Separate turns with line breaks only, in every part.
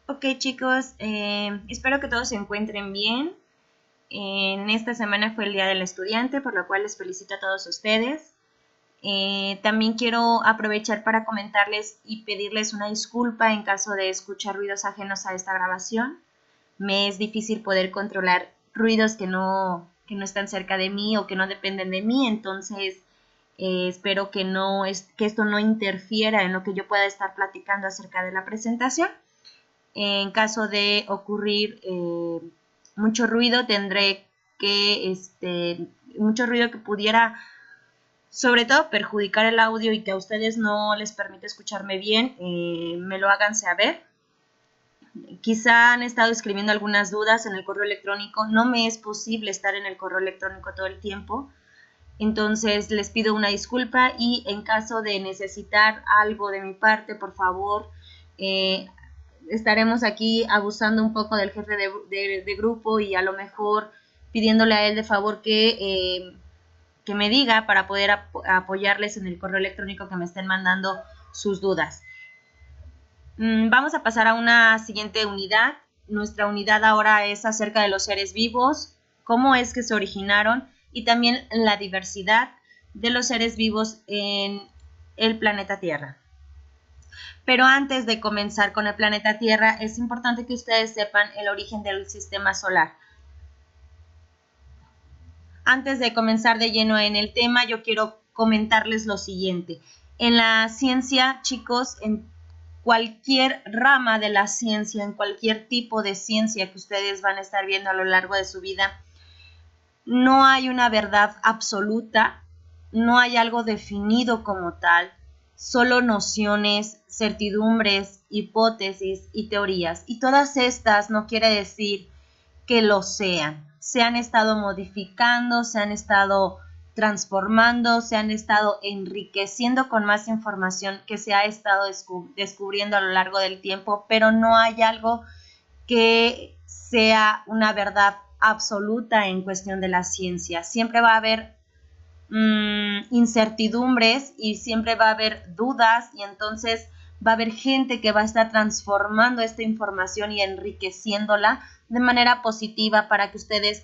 Ok, chicos, espero que todos se encuentren bien. En esta semana fue el Día del Estudiante, por lo cual les felicito a todos ustedes. También quiero aprovechar para comentarles y pedirles una disculpa en caso de escuchar ruidos ajenos a esta grabación. Me es difícil poder controlar ruidos que no están cerca de mí o que no dependen de mí, entonces espero que esto no interfiera en lo que yo pueda estar platicando acerca de la presentación. En caso de ocurrir mucho ruido, tendré que, mucho ruido que pudiera, sobre todo, perjudicar el audio y que a ustedes no les permite escucharme bien, me lo hagan saber. Quizá han estado escribiendo algunas dudas en el correo electrónico. No me es posible estar en el correo electrónico todo el tiempo. Entonces les pido una disculpa y en caso de necesitar algo de mi parte, por favor, estaremos aquí abusando un poco del jefe de grupo y a lo mejor pidiéndole a él de favor que me diga para poder apoyarles en el correo electrónico que me estén mandando sus dudas. Vamos a pasar a una siguiente unidad. Nuestra unidad ahora es acerca de los seres vivos, cómo es que se originaron y también la diversidad de los seres vivos en el planeta Tierra. Pero antes de comenzar con el planeta Tierra, es importante que ustedes sepan el origen del sistema solar. Antes de comenzar de lleno en el tema, yo quiero comentarles lo siguiente. En la ciencia, chicos, en cualquier rama de la ciencia, en cualquier tipo de ciencia que ustedes van a estar viendo a lo largo de su vida, no hay una verdad absoluta, no hay algo definido como tal, solo nociones, certidumbres, hipótesis y teorías. Y todas estas no quiere decir que lo sean. Se han estado modificando, se han estado transformando, se han estado enriqueciendo con más información que se ha estado descubriendo a lo largo del tiempo, pero no hay algo que sea una verdad absoluta en cuestión de la ciencia. Siempre va a haber incertidumbres y siempre va a haber dudas y entonces va a haber gente que va a estar transformando esta información y enriqueciéndola de manera positiva para que ustedes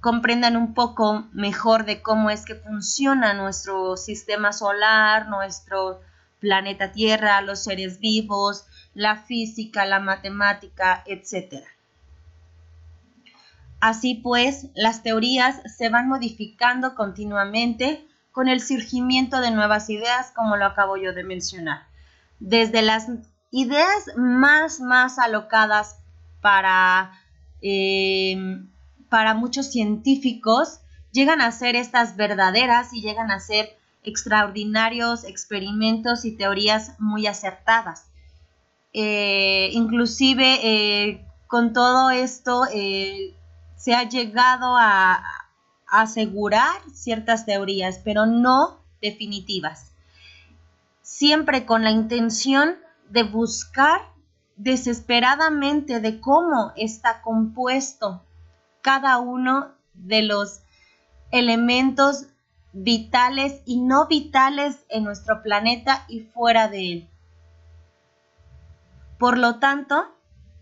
comprendan un poco mejor de cómo es que funciona nuestro sistema solar, nuestro planeta Tierra, los seres vivos, la física, la matemática, etc. Así pues, las teorías se van modificando continuamente con el surgimiento de nuevas ideas, como lo acabo yo de mencionar. Desde las ideas más alocadas para muchos científicos, llegan a ser estas verdaderas y llegan a ser extraordinarios experimentos y teorías muy acertadas. Inclusive con todo esto se ha llegado a asegurar ciertas teorías, pero no definitivas. Siempre con la intención de buscar desesperadamente de cómo está compuesto cada uno de los elementos vitales y no vitales en nuestro planeta y fuera de él. Por lo tanto,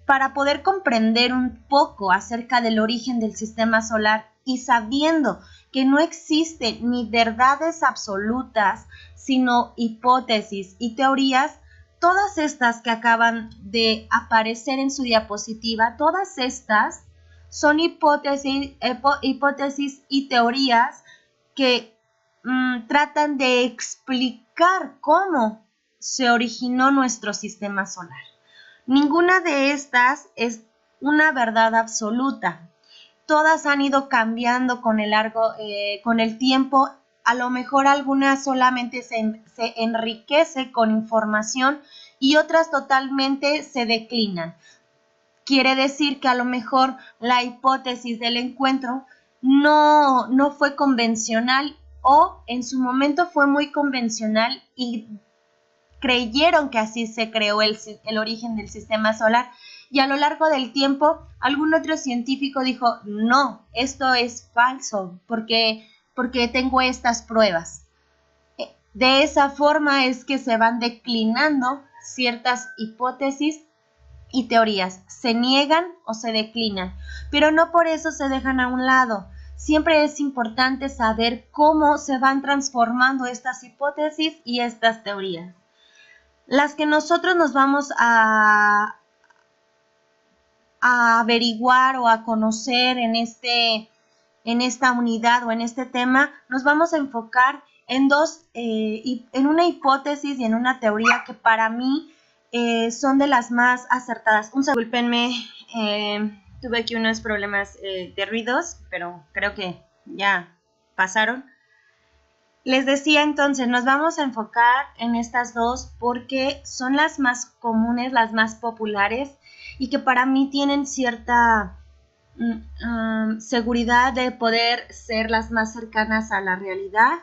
para poder comprender un poco acerca del origen del sistema solar y sabiendo que no existen ni verdades absolutas, sino hipótesis y teorías, todas estas que acaban de aparecer en su diapositiva, todas estas son hipótesis y teorías que tratan de explicar cómo se originó nuestro sistema solar. Ninguna de estas es una verdad absoluta. Todas han ido cambiando con el tiempo. A lo mejor algunas solamente se enriquece con información y otras totalmente se declinan. Quiere decir que a lo mejor la hipótesis del encuentro no fue convencional o en su momento fue muy convencional y creyeron que así se creó el origen del sistema solar y a lo largo del tiempo algún otro científico dijo, no, esto es falso porque tengo estas pruebas. De esa forma es que se van declinando ciertas hipótesis y teorías, se niegan o se declinan, pero no por eso se dejan a un lado. Siempre es importante saber cómo se van transformando estas hipótesis y estas teorías. Las que nosotros nos vamos a averiguar o a conocer en esta unidad o en este tema, nos vamos a enfocar en en una hipótesis y en una teoría que para mí son de las más acertadas. Discúlpenme, tuve aquí unos problemas de ruidos, pero creo que ya pasaron. Les decía entonces, nos vamos a enfocar en estas dos porque son las más comunes, las más populares y que para mí tienen cierta seguridad de poder ser las más cercanas a la realidad.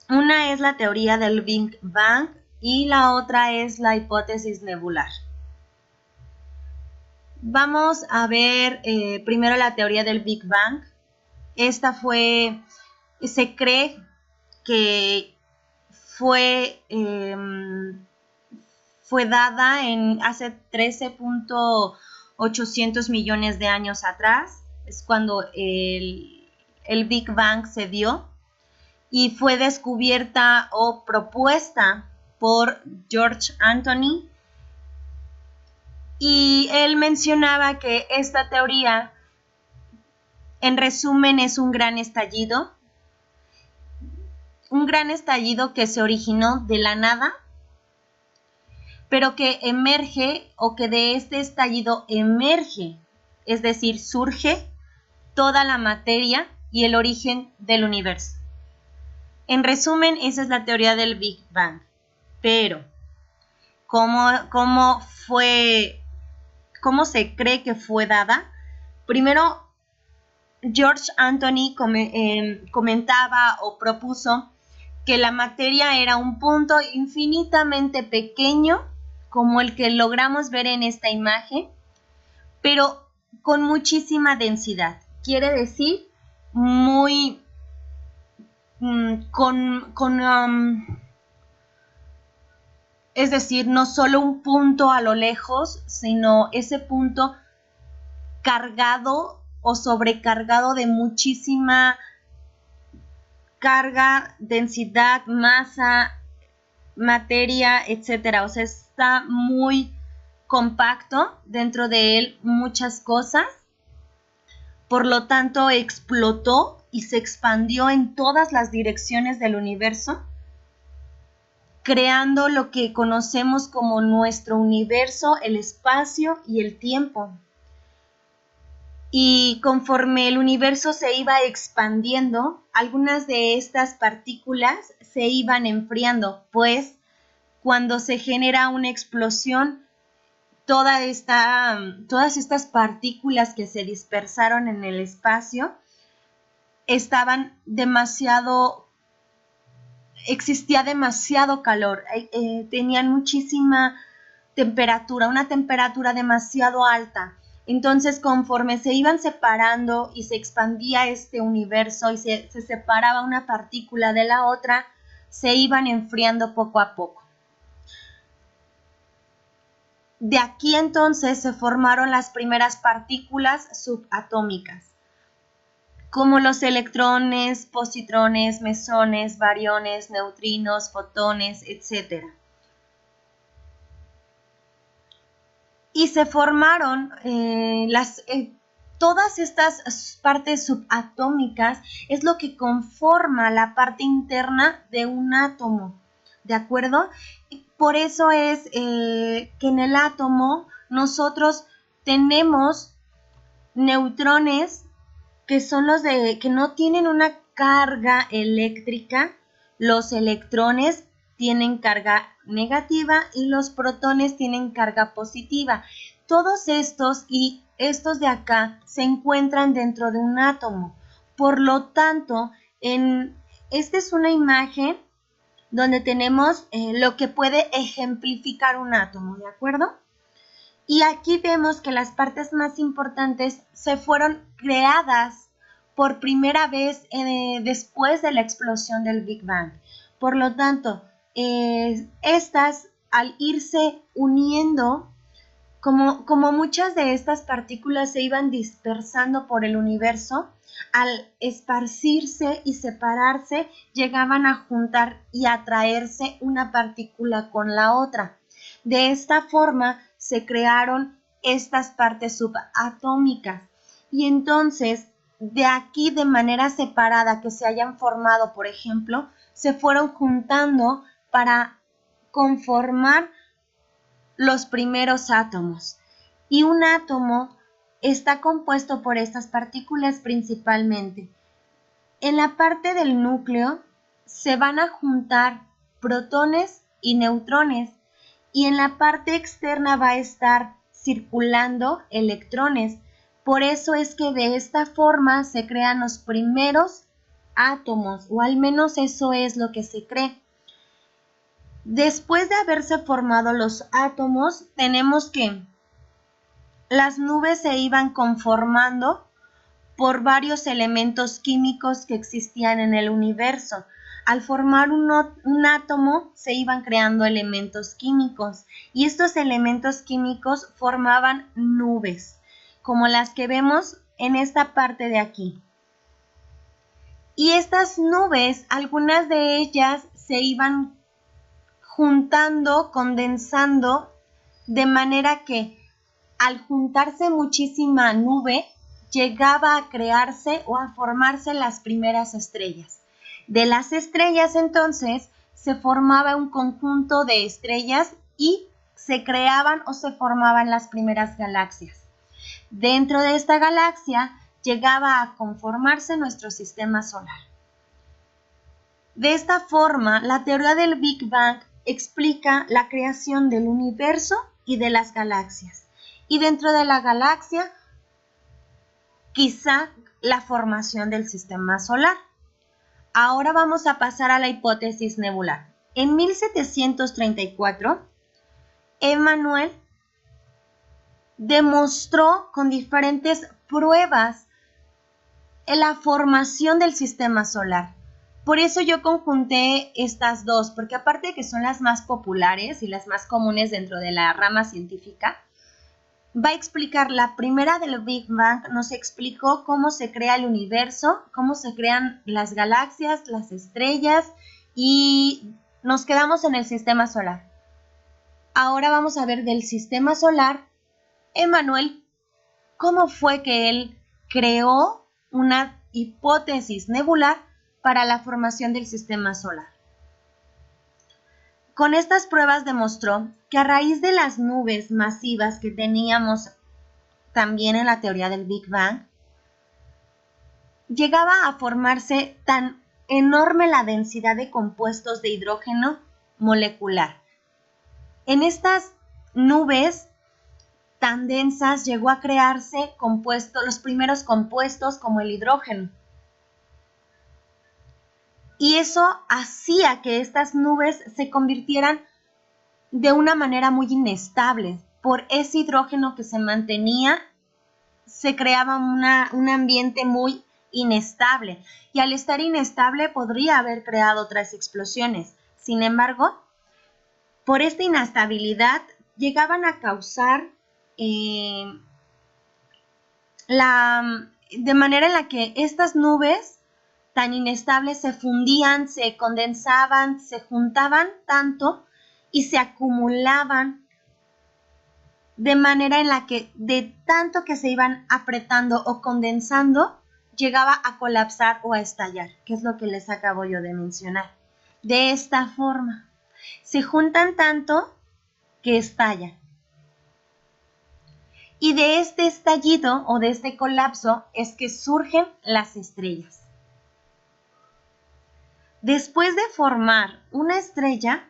Una es la teoría del Big Bang y la otra es la hipótesis nebular. Vamos a ver primero la teoría del Big Bang. Se cree que fue dada hace 13.800 millones de años atrás. Es cuando el Big Bang se dio y fue descubierta o propuesta por George Anthony. Y él mencionaba que esta teoría, en resumen, es un gran estallido que se originó de la nada, pero que emerge o que de este estallido emerge, es decir, surge toda la materia y el origen del universo. En resumen, esa es la teoría del Big Bang. Pero, ¿cómo se cree que fue dada? Primero, George Anthony comentaba o propuso que la materia era un punto infinitamente pequeño, como el que logramos ver en esta imagen, pero con muchísima densidad. Quiere decir, es decir, no solo un punto a lo lejos, sino ese punto cargado o sobrecargado de muchísima carga, densidad, masa, materia, etcétera. O sea, está muy compacto, dentro de él muchas cosas. Por lo tanto, explotó y se expandió en todas las direcciones del universo, creando lo que conocemos como nuestro universo, el espacio y el tiempo. Y conforme el universo se iba expandiendo, algunas de estas partículas se iban enfriando, pues cuando se genera una explosión, todas estas partículas que se dispersaron en el espacio existía demasiado calor, tenían muchísima temperatura, una temperatura demasiado alta. Entonces, conforme se iban separando y se expandía este universo y se separaba una partícula de la otra, se iban enfriando poco a poco. De aquí entonces se formaron las primeras partículas subatómicas, como los electrones, positrones, mesones, bariones, neutrinos, fotones, etc. Y se formaron todas estas partes subatómicas, es lo que conforma la parte interna de un átomo, ¿de acuerdo? Por eso es que en el átomo nosotros tenemos neutrones que son que no tienen una carga eléctrica. Los electrones tienen carga negativa y los protones tienen carga positiva. Todos estos y estos de acá se encuentran dentro de un átomo. Por lo tanto, esta es una imagen donde tenemos lo que puede ejemplificar un átomo, ¿de acuerdo? Y aquí vemos que las partes más importantes se fueron creadas por primera vez después de la explosión del Big Bang. Por lo tanto, estas al irse uniendo Como muchas de estas partículas se iban dispersando por el universo, al esparcirse y separarse, llegaban a juntar y atraerse una partícula con la otra. De esta forma se crearon estas partes subatómicas. Y entonces, de aquí de manera separada que se hayan formado, por ejemplo, se fueron juntando para conformar los primeros átomos. Y un átomo está compuesto por estas partículas principalmente. En la parte del núcleo se van a juntar protones y neutrones, y en la parte externa va a estar circulando electrones. Por eso es que de esta forma se crean los primeros átomos, o al menos eso es lo que se cree. Después de haberse formado los átomos, tenemos que las nubes se iban conformando por varios elementos químicos que existían en el universo. Al formar un átomo se iban creando elementos químicos, y estos elementos químicos formaban nubes, como las que vemos en esta parte de aquí. Y estas nubes, algunas de ellas se iban juntando, condensando, de manera que al juntarse muchísima nube, llegaba a crearse o a formarse las primeras estrellas. De las estrellas, entonces, se formaba un conjunto de estrellas y se creaban o se formaban las primeras galaxias. Dentro de esta galaxia llegaba a conformarse nuestro sistema solar. De esta forma, la teoría del Big Bang explica la creación del universo y de las galaxias. Y dentro de la galaxia, quizá la formación del sistema solar. Ahora vamos a pasar a la hipótesis nebular. En 1734, Emmanuel demostró con diferentes pruebas la formación del sistema solar. Por eso yo conjunté estas dos, porque aparte de que son las más populares y las más comunes dentro de la rama científica, va a explicar la primera del Big Bang, nos explicó cómo se crea el universo, cómo se crean las galaxias, las estrellas, y nos quedamos en el sistema solar. Ahora vamos a ver del sistema solar, Emmanuel, cómo fue que él creó una hipótesis nebular para la formación del sistema solar. Con estas pruebas demostró que a raíz de las nubes masivas que teníamos también en la teoría del Big Bang, llegaba a formarse tan enorme la densidad de compuestos de hidrógeno molecular. En estas nubes tan densas llegó a crearse los primeros compuestos como el hidrógeno. Y eso hacía que estas nubes se convirtieran de una manera muy inestable. Por ese hidrógeno que se mantenía, se creaba un ambiente muy inestable. Y al estar inestable podría haber creado otras explosiones. Sin embargo, por esta inestabilidad llegaban a causar de manera en la que estas nubes tan inestables se fundían, se condensaban, se juntaban tanto y se acumulaban, de manera en la que de tanto que se iban apretando o condensando, llegaba a colapsar o a estallar, que es lo que les acabo yo de mencionar. De esta forma, se juntan tanto que estallan. Y de este estallido o de este colapso es que surgen las estrellas. Después de formar una estrella,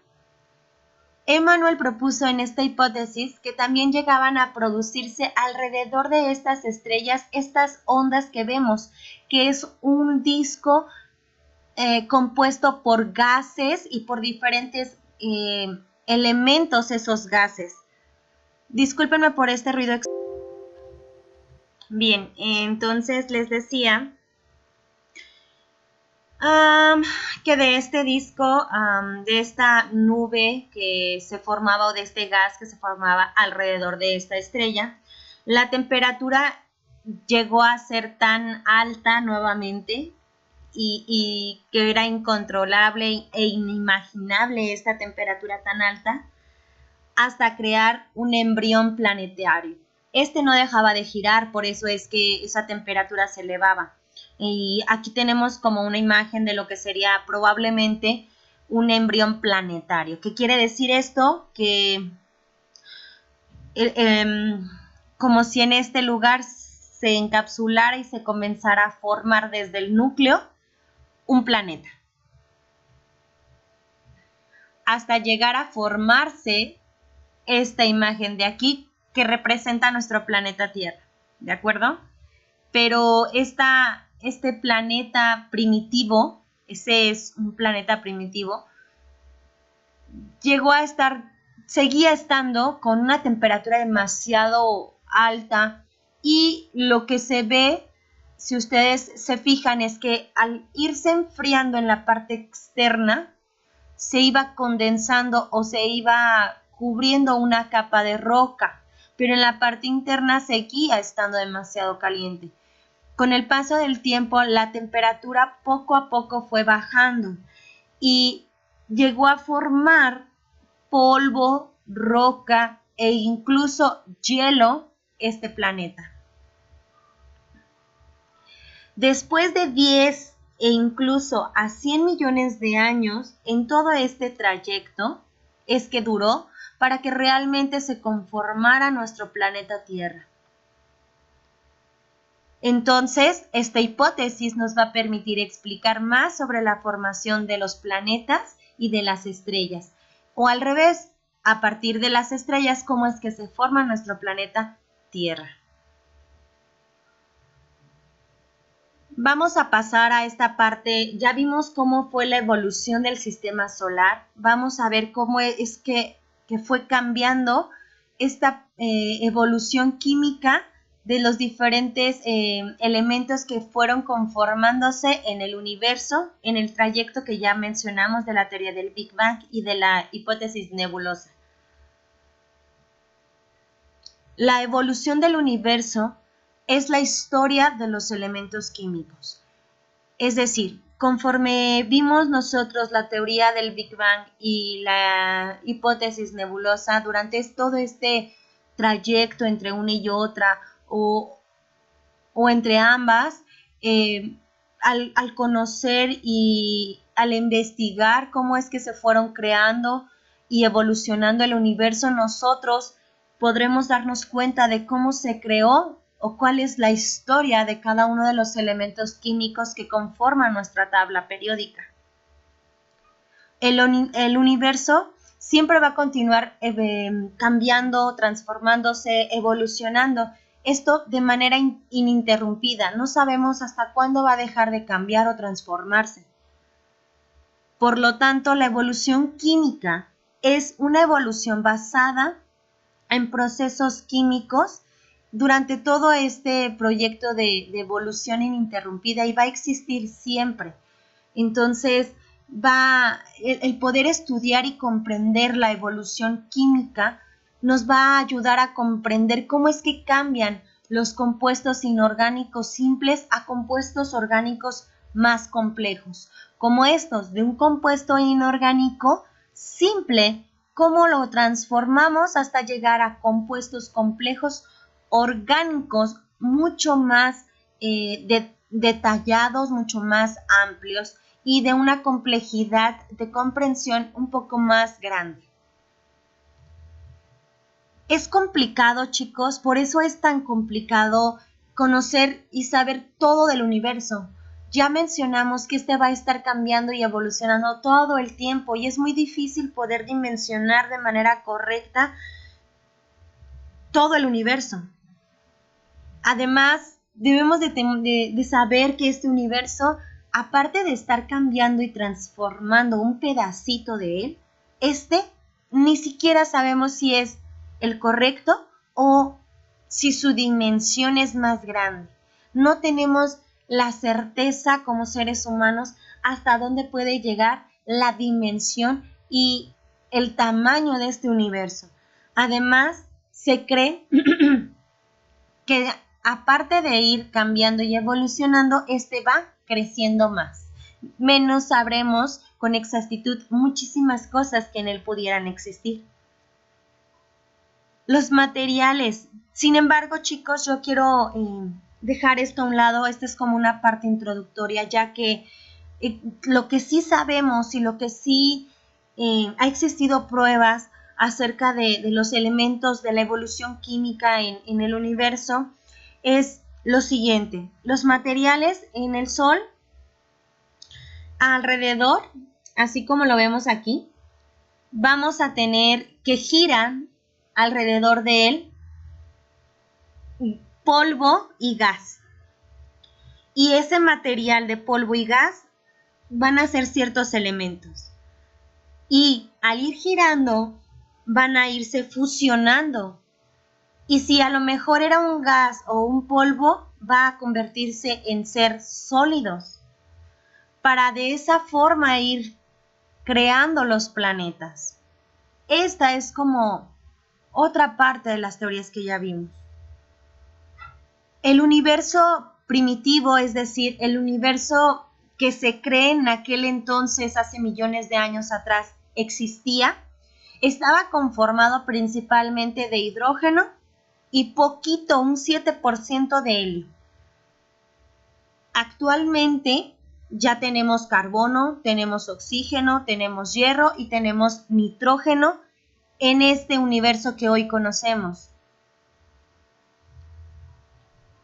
Emmanuel propuso en esta hipótesis que también llegaban a producirse alrededor de estas estrellas estas ondas que vemos, que es un disco compuesto por gases y por diferentes elementos esos gases. Discúlpenme por este ruido. Bien, entonces les decía Que de este disco, de esta nube que se formaba o de este gas que se formaba alrededor de esta estrella, la temperatura llegó a ser tan alta nuevamente y que era incontrolable e inimaginable esta temperatura tan alta hasta crear un embrión planetario. Este no dejaba de girar, por eso es que esa temperatura se elevaba. Y aquí tenemos como una imagen de lo que sería probablemente un embrión planetario. ¿Qué quiere decir esto? Que como si en este lugar se encapsulara y se comenzara a formar desde el núcleo un planeta, hasta llegar a formarse esta imagen de aquí que representa nuestro planeta Tierra, ¿de acuerdo? Pero este planeta primitivo, ese es un planeta primitivo, seguía estando con una temperatura demasiado alta y lo que se ve, si ustedes se fijan, es que al irse enfriando en la parte externa, se iba condensando o se iba cubriendo una capa de roca, pero en la parte interna seguía estando demasiado caliente. Con el paso del tiempo, la temperatura poco a poco fue bajando y llegó a formar polvo, roca e incluso hielo este planeta. Después de 10 e incluso a 100 millones de años en todo este trayecto es que duró para que realmente se conformara nuestro planeta Tierra. Entonces, esta hipótesis nos va a permitir explicar más sobre la formación de los planetas y de las estrellas. O al revés, a partir de las estrellas, cómo es que se forma nuestro planeta Tierra. Vamos a pasar a esta parte. Ya vimos cómo fue la evolución del sistema solar. Vamos a ver cómo es que fue cambiando esta evolución química de los diferentes elementos que fueron conformándose en el universo, en el trayecto que ya mencionamos de la teoría del Big Bang y de la hipótesis nebulosa. La evolución del universo es la historia de los elementos químicos. Es decir, conforme vimos nosotros la teoría del Big Bang y la hipótesis nebulosa durante todo este trayecto entre una y otra o entre ambas, al conocer y al investigar cómo es que se fueron creando y evolucionando el universo, nosotros podremos darnos cuenta de cómo se creó o cuál es la historia de cada uno de los elementos químicos que conforman nuestra tabla periódica. El universo siempre va a continuar cambiando, transformándose, evolucionando. Esto de manera ininterrumpida. No sabemos hasta cuándo va a dejar de cambiar o transformarse. Por lo tanto, la evolución química es una evolución basada en procesos químicos durante todo este proyecto de evolución ininterrumpida y va a existir siempre. Entonces, el poder estudiar y comprender la evolución química nos va a ayudar a comprender cómo es que cambian los compuestos inorgánicos simples a compuestos orgánicos más complejos, como estos de un compuesto inorgánico simple, cómo lo transformamos hasta llegar a compuestos complejos orgánicos mucho más detallados, mucho más amplios y de una complejidad de comprensión un poco más grande. Es complicado, chicos, por eso es tan complicado conocer y saber todo del universo. Ya mencionamos que este va a estar cambiando y evolucionando todo el tiempo y es muy difícil poder dimensionar de manera correcta todo el universo. Además, debemos de saber que este universo, aparte de estar cambiando y transformando un pedacito de él, ni siquiera sabemos si es el correcto o si su dimensión es más grande. No tenemos la certeza como seres humanos hasta dónde puede llegar la dimensión y el tamaño de este universo. Además, se cree que aparte de ir cambiando y evolucionando, este va creciendo más. Menos sabremos con exactitud muchísimas cosas que en él pudieran existir. Los materiales. Sin embargo, chicos, yo quiero dejar esto a un lado. Esta es como una parte introductoria, ya que lo que sí sabemos y lo que sí ha existido pruebas acerca de los elementos de la evolución química en el universo es lo siguiente. Los materiales en el Sol, alrededor, así como lo vemos aquí, vamos a tener que giran alrededor de él polvo y gas. Y ese material de polvo y gas van a ser ciertos elementos. Y al ir girando, van a irse fusionando. Y si a lo mejor era un gas o un polvo, va a convertirse en ser sólidos. Para de esa forma ir creando los planetas. Esta es como otra parte de las teorías que ya vimos. El universo primitivo, es decir, el universo que se cree en aquel entonces, hace millones de años atrás, existía, estaba conformado principalmente de hidrógeno y poquito, un 7% de helio. Actualmente ya tenemos carbono, tenemos oxígeno, tenemos hierro y tenemos nitrógeno en este universo que hoy conocemos.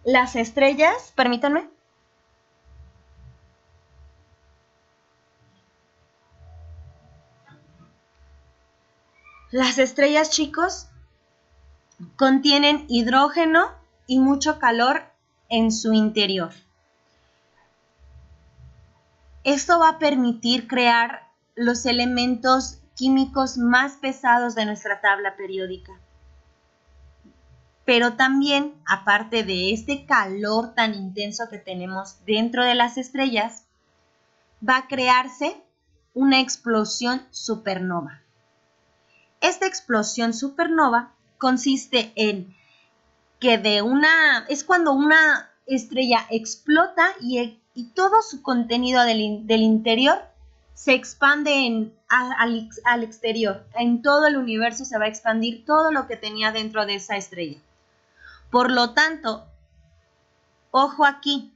Las estrellas, permítanme. Las estrellas, chicos, contienen hidrógeno y mucho calor en su interior. Esto va a permitir crear los elementos químicos más pesados de nuestra tabla periódica. Pero también, aparte de este calor tan intenso que tenemos dentro de las estrellas, va a crearse una explosión supernova. Esta explosión supernova consiste en que es cuando una estrella explota y todo su contenido del interior se expande al exterior. En todo el universo se va a expandir todo lo que tenía dentro de esa estrella. Por lo tanto, ojo aquí,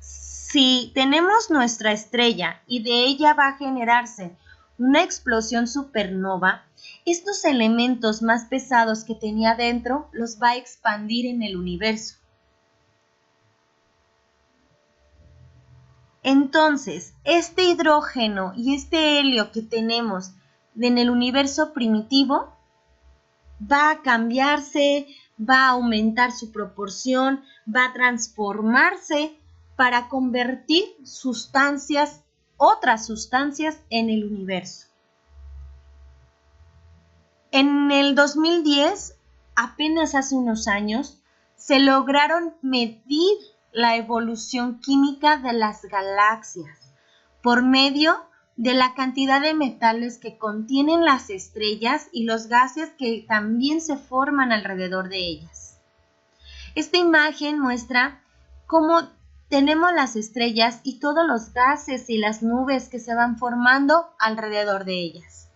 si tenemos nuestra estrella y de ella va a generarse una explosión supernova, estos elementos más pesados que tenía dentro los va a expandir en el universo. Entonces, este hidrógeno y este helio que tenemos en el universo primitivo va a cambiarse, va a aumentar su proporción, va a transformarse para convertir otras sustancias en el universo. En el 2010, apenas hace unos años, se lograron medir la evolución química de las galaxias por medio de la cantidad de metales que contienen las estrellas y los gases que también se forman alrededor de ellas. Esta imagen muestra cómo tenemos las estrellas y todos los gases y las nubes que se van formando alrededor de ellas.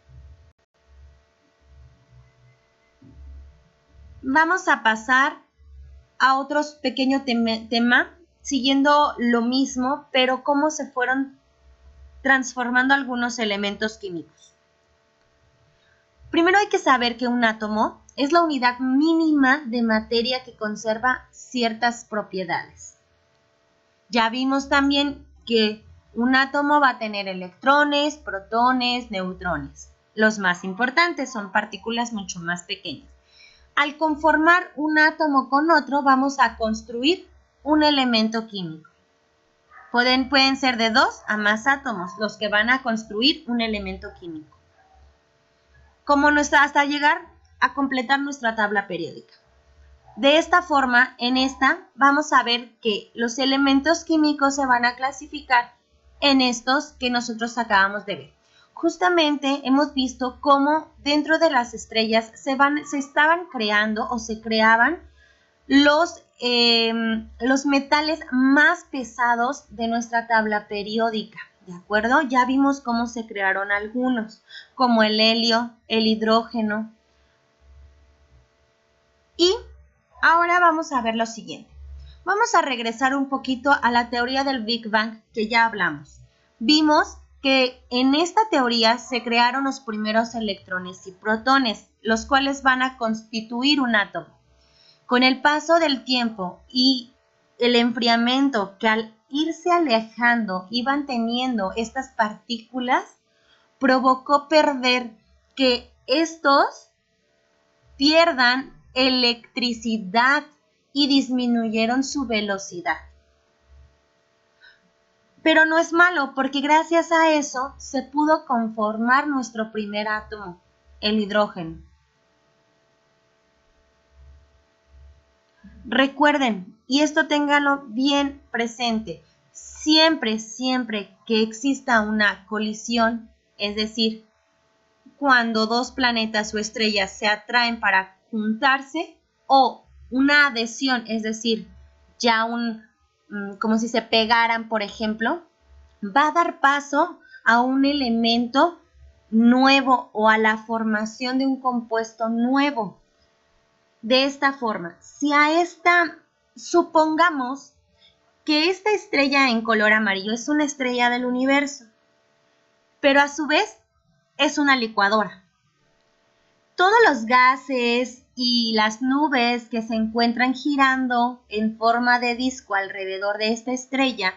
Vamos a pasar a otro pequeño tema, siguiendo lo mismo, pero cómo se fueron transformando algunos elementos químicos. Primero hay que saber que un átomo es la unidad mínima de materia que conserva ciertas propiedades. Ya vimos también que un átomo va a tener electrones, protones, neutrones. Los más importantes son partículas mucho más pequeñas. Al conformar un átomo con otro, vamos a construir un elemento químico. Pueden ser de 2 a más átomos los que van a construir un elemento químico. Hasta llegar a completar nuestra tabla periódica. De esta forma, en esta vamos a ver que los elementos químicos se van a clasificar en estos que nosotros acabamos de ver. Justamente hemos visto cómo dentro de las estrellas se estaban creando o se creaban los metales más pesados de nuestra tabla periódica, ¿de acuerdo? Ya vimos cómo se crearon algunos, como el helio, el hidrógeno. Y ahora vamos a ver lo siguiente. Vamos a regresar un poquito a la teoría del Big Bang que ya hablamos. Vimos que en esta teoría se crearon los primeros electrones y protones, los cuales van a constituir un átomo. Con el paso del tiempo y el enfriamiento que al irse alejando iban teniendo estas partículas, provocó que estos pierdan electricidad y disminuyeron su velocidad. Pero no es malo porque gracias a eso se pudo conformar nuestro primer átomo, el hidrógeno. Recuerden, y esto ténganlo bien presente, siempre que exista una colisión, es decir, cuando dos planetas o estrellas se atraen para juntarse, o una adhesión, es decir, ya como si se pegaran, por ejemplo, va a dar paso a un elemento nuevo o a la formación de un compuesto nuevo. De esta forma, si supongamos que esta estrella en color amarillo es una estrella del universo, pero a su vez es una licuadora. Todos los gases y las nubes que se encuentran girando en forma de disco alrededor de esta estrella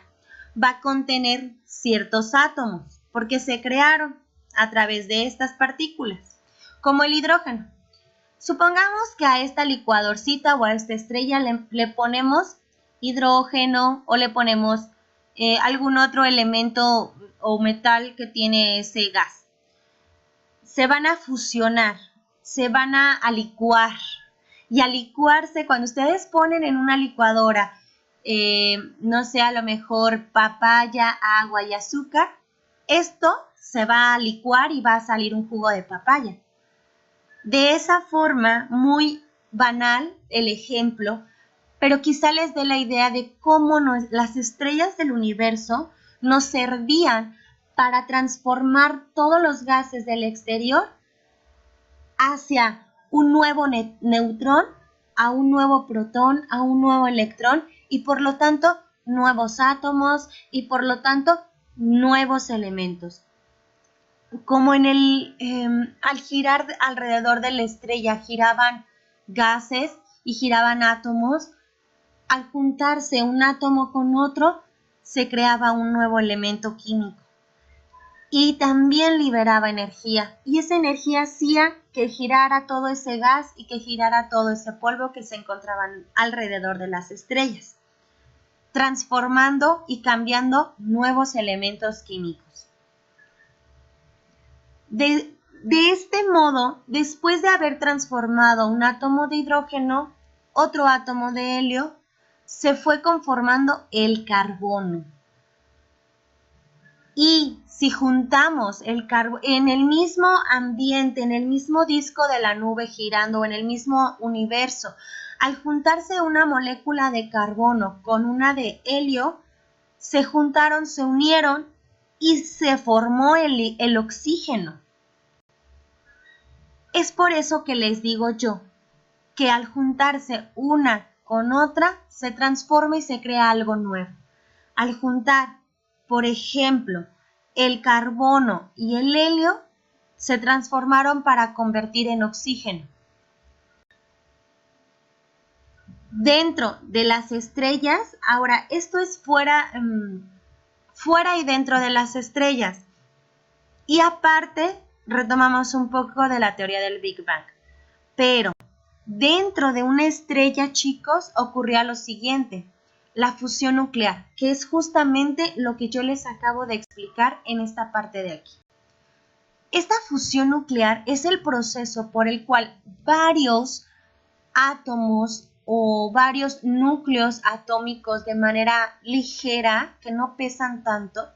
va a contener ciertos átomos, porque se crearon a través de estas partículas, como el hidrógeno. Supongamos que a esta licuadorcita o a esta estrella le ponemos hidrógeno o le ponemos algún otro elemento o metal que tiene ese gas. Se van a fusionar, se van a licuar. Y al licuarse, cuando ustedes ponen en una licuadora, no sé, a lo mejor papaya, agua y azúcar, esto se va a licuar y va a salir un jugo de papaya. De esa forma, muy banal el ejemplo, pero quizá les dé la idea de cómo las estrellas del universo nos servían para transformar todos los gases del exterior hacia un nuevo neutrón, a un nuevo protón, a un nuevo electrón y por lo tanto nuevos átomos y por lo tanto nuevos elementos. Como al girar alrededor de la estrella giraban gases y giraban átomos, al juntarse un átomo con otro, se creaba un nuevo elemento químico. Y también liberaba energía. Y esa energía hacía que girara todo ese gas y que girara todo ese polvo que se encontraban alrededor de las estrellas, transformando y cambiando nuevos elementos químicos. De este modo, después de haber transformado un átomo de hidrógeno, otro átomo de helio, se fue conformando el carbono. Y si juntamos el carbono en el mismo ambiente, en el mismo disco de la nube girando, en el mismo universo, al juntarse una molécula de carbono con una de helio, se juntaron, se unieron y se formó el oxígeno. Es por eso que les digo yo que al juntarse una con otra se transforma y se crea algo nuevo. Al juntar, por ejemplo, el carbono y el helio, se transformaron para convertir en oxígeno. Dentro de las estrellas, ahora esto es fuera y dentro de las estrellas. Y aparte, retomamos un poco de la teoría del Big Bang. Pero dentro de una estrella, chicos, ocurría lo siguiente: la fusión nuclear, que es justamente lo que yo les acabo de explicar en esta parte de aquí. Esta fusión nuclear es el proceso por el cual varios átomos o varios núcleos atómicos de manera ligera, que no pesan tanto,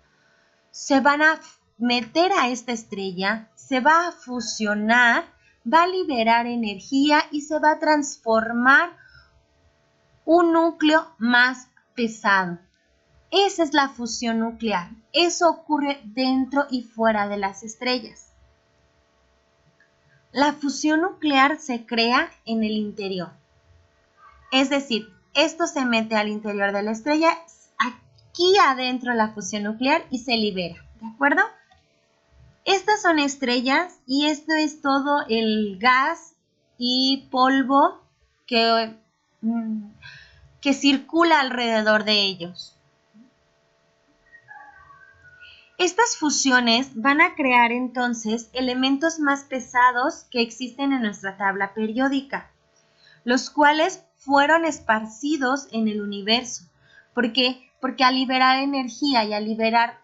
se van a meter a esta estrella, se va a fusionar, va a liberar energía y se va a transformar un núcleo más pesado. Esa es la fusión nuclear. Eso ocurre dentro y fuera de las estrellas. La fusión nuclear se crea en el interior. Es decir, esto se mete al interior de la estrella, aquí adentro la fusión nuclear y se libera, ¿de acuerdo? Estas son estrellas y esto es todo el gas y polvo que circula alrededor de ellos. Estas fusiones van a crear entonces elementos más pesados que existen en nuestra tabla periódica, los cuales fueron esparcidos en el universo. ¿Por qué? Porque al liberar energía y al liberar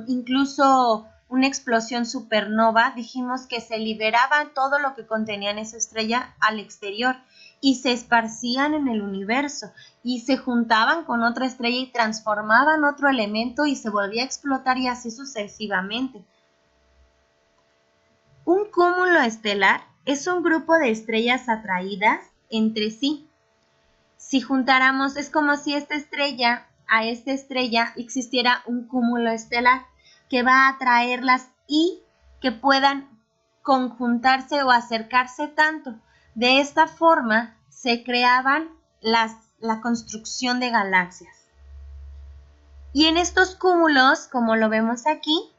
incluso una explosión supernova, dijimos que se liberaba todo lo que contenía en esa estrella al exterior y se esparcían en el universo y se juntaban con otra estrella y transformaban otro elemento y se volvía a explotar y así sucesivamente. Un cúmulo estelar es un grupo de estrellas atraídas entre sí. Si juntáramos, es como si esta estrella a esta estrella existiera un cúmulo estelar que va a atraerlas y que puedan conjuntarse o acercarse tanto. De esta forma se creaban la construcción de galaxias. Y en estos cúmulos, como lo vemos aquí,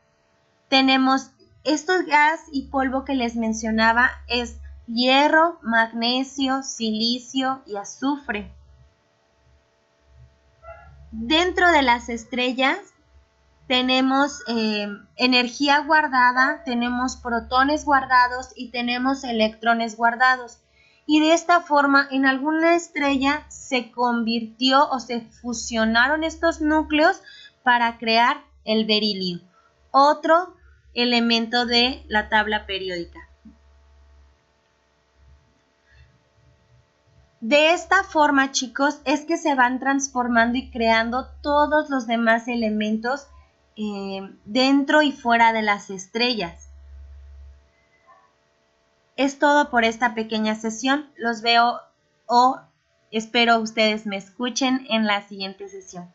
tenemos estos gas y polvo que les mencionaba, es hierro, magnesio, silicio y azufre. Dentro de las estrellas tenemos energía guardada, tenemos protones guardados y tenemos electrones guardados. Y de esta forma, en alguna estrella se convirtió o se fusionaron estos núcleos para crear el berilio, otro elemento de la tabla periódica. De esta forma, chicos, es que se van transformando y creando todos los demás elementos dentro y fuera de las estrellas. Es todo por esta pequeña sesión. Los veo o espero ustedes me escuchen en la siguiente sesión.